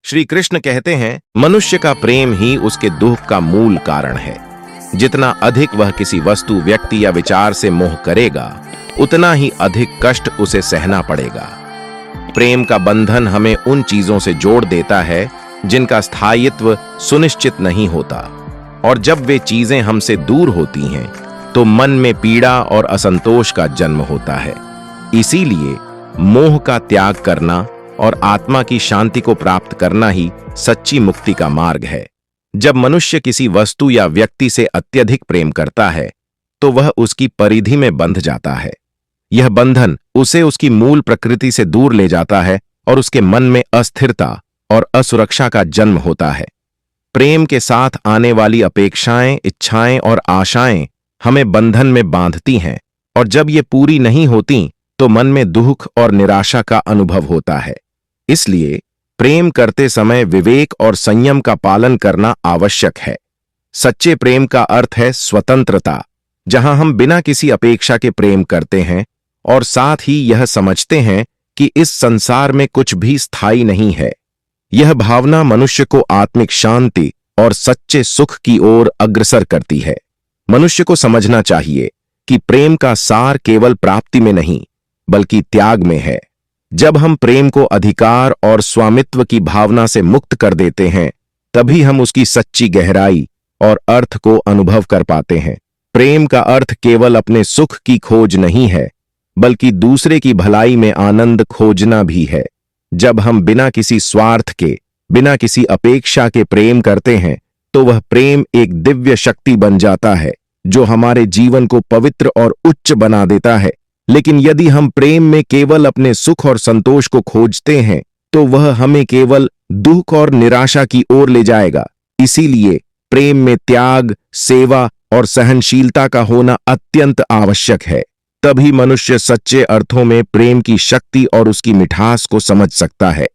श्री कृष्ण कहते हैं, मनुष्य का प्रेम ही उसके दुख का मूल कारण है। जितना अधिक वह किसी वस्तु, व्यक्ति या विचार से मोह करेगा, उतना ही अधिक कष्ट उसे सहना पड़ेगा। प्रेम का बंधन हमें उन चीजों से जोड़ देता है जिनका स्थायित्व सुनिश्चित नहीं होता, और जब वे चीजें हमसे दूर होती हैं तो मन में पीड़ा और असंतोष का जन्म होता है। इसीलिए मोह का त्याग करना और आत्मा की शांति को प्राप्त करना ही सच्ची मुक्ति का मार्ग है। जब मनुष्य किसी वस्तु या व्यक्ति से अत्यधिक प्रेम करता है तो वह उसकी परिधि में बंध जाता है। यह बंधन उसे उसकी मूल प्रकृति से दूर ले जाता है और उसके मन में अस्थिरता और असुरक्षा का जन्म होता है। प्रेम के साथ आने वाली अपेक्षाएं, इच्छाएं और आशाएं हमें बंधन में बांधती हैं, और जब ये पूरी नहीं होती तो मन में दुख और निराशा का अनुभव होता है। इसलिए प्रेम करते समय विवेक और संयम का पालन करना आवश्यक है। सच्चे प्रेम का अर्थ है स्वतंत्रता, जहां हम बिना किसी अपेक्षा के प्रेम करते हैं और साथ ही यह समझते हैं कि इस संसार में कुछ भी स्थायी नहीं है। यह भावना मनुष्य को आत्मिक शांति और सच्चे सुख की ओर अग्रसर करती है। मनुष्य को समझना चाहिए कि प्रेम का सार केवल प्राप्ति में नहीं, बल्कि त्याग में है। जब हम प्रेम को अधिकार और स्वामित्व की भावना से मुक्त कर देते हैं, तभी हम उसकी सच्ची गहराई और अर्थ को अनुभव कर पाते हैं। प्रेम का अर्थ केवल अपने सुख की खोज नहीं है, बल्कि दूसरे की भलाई में आनंद खोजना भी है। जब हम बिना किसी स्वार्थ के, बिना किसी अपेक्षा के प्रेम करते हैं, तो वह प्रेम एक दिव्य शक्ति बन जाता है जो हमारे जीवन को पवित्र और उच्च बना देता है। लेकिन यदि हम प्रेम में केवल अपने सुख और संतोष को खोजते हैं, तो वह हमें केवल दुख और निराशा की ओर ले जाएगा। इसीलिए प्रेम में त्याग, सेवा और सहनशीलता का होना अत्यंत आवश्यक है। तभी मनुष्य सच्चे अर्थों में प्रेम की शक्ति और उसकी मिठास को समझ सकता है।